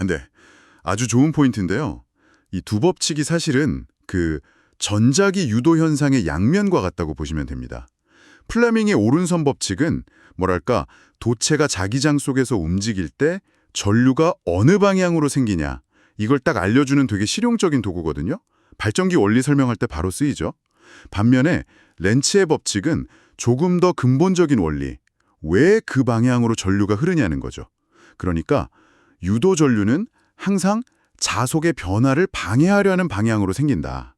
네, 아주 좋은 포인트인데요. 이 두 법칙이 사실은 그 전자기 유도 현상의 양면과 같다고 보시면 됩니다. 플레밍의 오른손 법칙은 뭐랄까 도체가 자기장 속에서 움직일 때 전류가 어느 방향으로 생기냐 이걸 딱 알려주는 되게 실용적인 도구거든요. 발전기 원리 설명할 때 바로 쓰이죠. 반면에 렌츠의 법칙은 조금 더 근본적인 원리, 왜 그 방향으로 전류가 흐르냐는 거죠. 그러니까 유도 전류는 항상 자속의 변화를 방해하려는 방향으로 생긴다.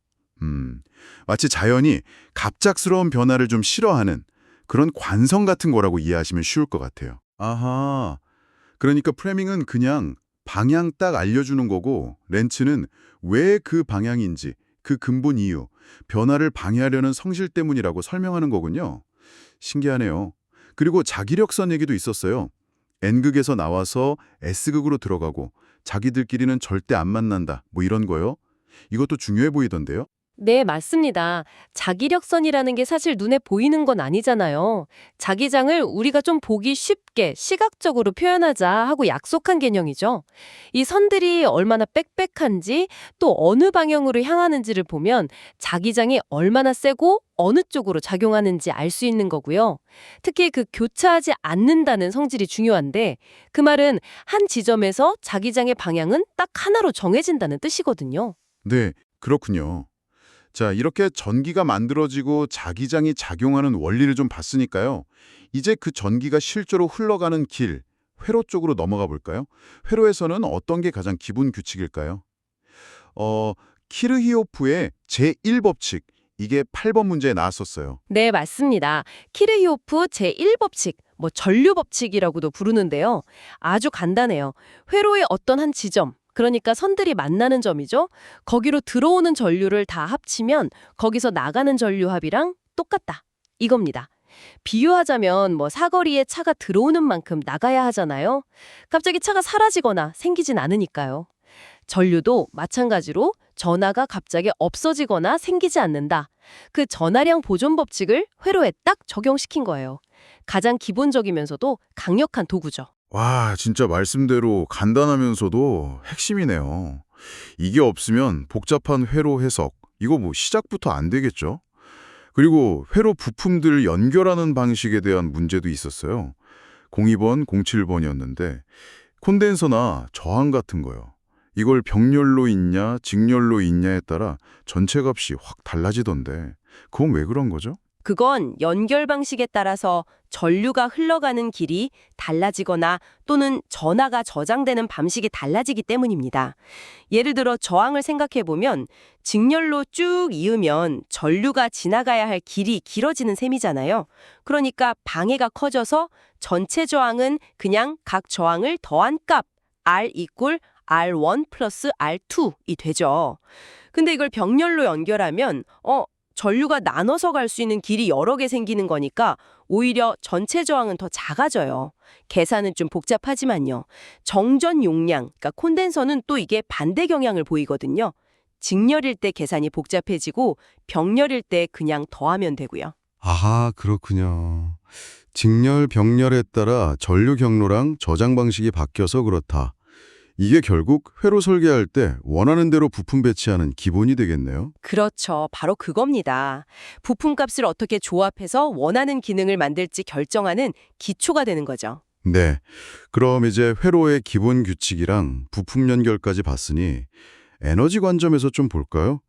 마치 자연이 갑작스러운 변화를 좀 싫어하는 그런 관성 같은 거라고 이해하시면 쉬울 것 같아요. 아하. 그러니까 프레밍은 그냥 방향 딱 알려주는 거고 렌츠는 왜 그 방향인지 그 근본 이유, 변화를 방해하려는 성질 때문이라고 설명하는 거군요. 신기하네요. 그리고 자기력선 얘기도 있었어요. N극에서 나와서 S극으로 들어가고 자기들끼리는 절대 안 만난다. 뭐 이런 거요. 이것도 중요해 보이던데요. 네, 맞습니다. 자기력선이라는 게 사실 눈에 보이는 건 아니잖아요. 자기장을 우리가 좀 보기 쉽게 시각적으로 표현하자 하고 약속한 개념이죠. 이 선들이 얼마나 빽빽한지 또 어느 방향으로 향하는지를 보면 자기장이 얼마나 세고 어느 쪽으로 작용하는지 알 수 있는 거고요. 특히 그 교차하지 않는다는 성질이 중요한데 그 말은 한 지점에서 자기장의 방향은 딱 하나로 정해진다는 뜻이거든요. 네, 그렇군요. 자, 이렇게 전기가 만들어지고 자기장이 작용하는 원리를 좀 봤으니까요. 이제 그 전기가 실제로 흘러가는 길, 회로 쪽으로 넘어가 볼까요? 회로에서는 어떤 게 가장 기본 규칙일까요? 키르히오프의 제1법칙, 이게 8번 문제에 나왔었어요. 네, 맞습니다. 키르히오프 제1법칙, 전류법칙이라고도 부르는데요. 아주 간단해요. 회로의 어떤 한 지점, 그러니까 선들이 만나는 점이죠. 거기로 들어오는 전류를 다 합치면 거기서 나가는 전류 합이랑 똑같다. 이겁니다. 비유하자면 사거리에 차가 들어오는 만큼 나가야 하잖아요. 갑자기 차가 사라지거나 생기진 않으니까요. 전류도 마찬가지로 전하가 갑자기 없어지거나 생기지 않는다. 그 전하량 보존 법칙을 회로에 딱 적용시킨 거예요. 가장 기본적이면서도 강력한 도구죠. 와, 진짜 말씀대로 간단하면서도 핵심이네요. 이게 없으면 복잡한 회로 해석, 이거 뭐 시작부터 안 되겠죠? 그리고 회로 부품들 연결하는 방식에 대한 문제도 있었어요. 02번, 07번이었는데 콘덴서나 저항 같은 거요. 이걸 병렬로 있냐, 직렬로 있냐에 따라 전체 값이 확 달라지던데 그건 왜 그런 거죠? 그건 연결 방식에 따라서 전류가 흘러가는 길이 달라지거나 또는 전하가 저장되는 방식이 달라지기 때문입니다. 예를 들어 저항을 생각해 보면 직렬로 쭉 이으면 전류가 지나가야 할 길이 길어지는 셈이잖아요. 그러니까 방해가 커져서 전체 저항은 그냥 각 저항을 더한 값 R 이꼴 R1 플러스 R2이 되죠. 근데 이걸 병렬로 연결하면 전류가 나눠서 갈 수 있는 길이 여러 개 생기는 거니까 오히려 전체 저항은 더 작아져요. 계산은 좀 복잡하지만요. 정전 용량, 그러니까 콘덴서는 또 이게 반대 경향을 보이거든요. 직렬일 때 계산이 복잡해지고 병렬일 때 그냥 더하면 되고요. 아하, 그렇군요. 직렬, 병렬에 따라 전류 경로랑 저장 방식이 바뀌어서 그렇다. 이게 결국 회로 설계할 때 원하는 대로 부품 배치하는 기본이 되겠네요. 그렇죠. 바로 그겁니다. 부품값을 어떻게 조합해서 원하는 기능을 만들지 결정하는 기초가 되는 거죠. 네. 그럼 이제 회로의 기본 규칙이랑 부품 연결까지 봤으니 에너지 관점에서 좀 볼까요?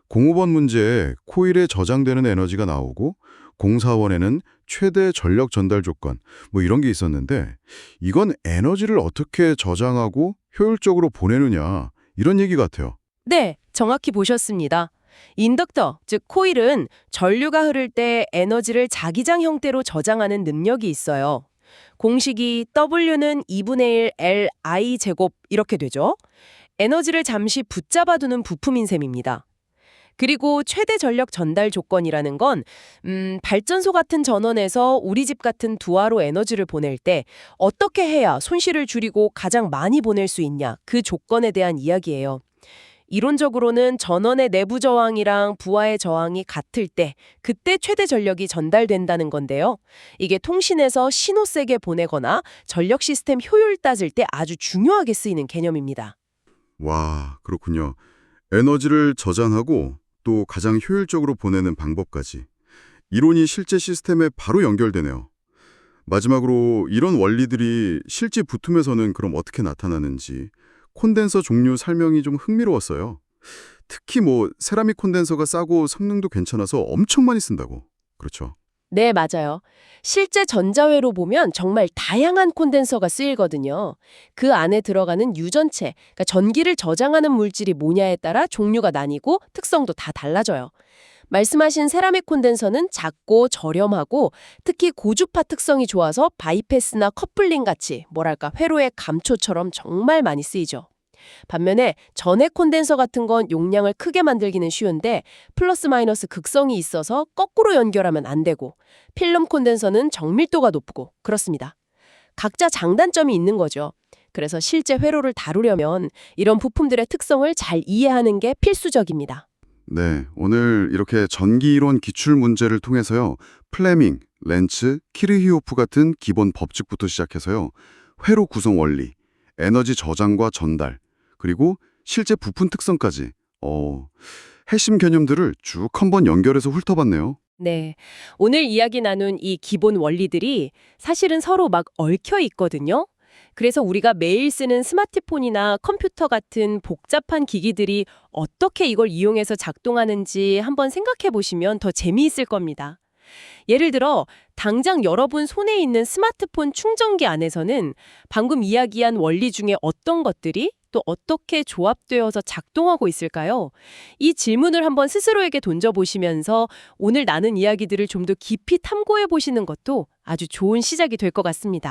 05번 문제에 코일에 저장되는 에너지가 나오고 04번에는 최대 전력 전달 조건 이런 게 있었는데 이건 에너지를 어떻게 저장하고 효율적으로 보내느냐 이런 얘기 같아요. 네, 정확히 보셨습니다. 인덕터, 즉 코일은 전류가 흐를 때 에너지를 자기장 형태로 저장하는 능력이 있어요. 공식이 W는 2분의 1 Li 제곱 이렇게 되죠. 에너지를 잠시 붙잡아두는 부품인 셈입니다. 그리고 최대 전력 전달 조건이라는 건 발전소 같은 전원에서 우리 집 같은 두화로 에너지를 보낼 때 어떻게 해야 손실을 줄이고 가장 많이 보낼 수 있냐 그 조건에 대한 이야기예요. 이론적으로는 전원의 내부 저항이랑 부하의 저항이 같을 때 그때 최대 전력이 전달된다는 건데요. 이게 통신에서 신호 세게 보내거나 전력 시스템 효율 따질 때 아주 중요하게 쓰이는 개념입니다. 와, 그렇군요. 에너지를 저장하고 또 가장 효율적으로 보내는 방법까지. 이론이 실제 시스템에 바로 연결되네요. 마지막으로 이런 원리들이 실제 부품에서는 그럼 어떻게 나타나는지 콘덴서 종류 설명이 좀 흥미로웠어요. 특히 세라믹 콘덴서가 싸고 성능도 괜찮아서 엄청 많이 쓴다고. 그렇죠. 네, 맞아요. 실제 전자회로 보면 정말 다양한 콘덴서가 쓰이거든요. 그 안에 들어가는 유전체, 그러니까 전기를 저장하는 물질이 뭐냐에 따라 종류가 나뉘고 특성도 다 달라져요. 말씀하신 세라믹 콘덴서는 작고 저렴하고 특히 고주파 특성이 좋아서 바이패스나 커플링 같이 회로의 감초처럼 정말 많이 쓰이죠. 반면에 전해 콘덴서 같은 건 용량을 크게 만들기는 쉬운데 플러스 마이너스 극성이 있어서 거꾸로 연결하면 안 되고 필름 콘덴서는 정밀도가 높고 그렇습니다. 각자 장단점이 있는 거죠. 그래서 실제 회로를 다루려면 이런 부품들의 특성을 잘 이해하는 게 필수적입니다. 네, 오늘 이렇게 전기이론 기출 문제를 통해서요. 플레밍, 렌츠, 키르히호프 같은 기본 법칙부터 시작해서요. 회로 구성 원리, 에너지 저장과 전달, 그리고 실제 부품 특성까지 핵심 개념들을 쭉 한번 연결해서 훑어봤네요. 네. 오늘 이야기 나눈 이 기본 원리들이 사실은 서로 막 얽혀 있거든요. 그래서 우리가 매일 쓰는 스마트폰이나 컴퓨터 같은 복잡한 기기들이 어떻게 이걸 이용해서 작동하는지 한번 생각해 보시면 더 재미있을 겁니다. 예를 들어 당장 여러분 손에 있는 스마트폰 충전기 안에서는 방금 이야기한 원리 중에 어떤 것들이 또 어떻게 조합되어서 작동하고 있을까요? 이 질문을 한번 스스로에게 던져보시면서 오늘 나눈 이야기들을 좀 더 깊이 탐구해 보시는 것도 아주 좋은 시작이 될 것 같습니다.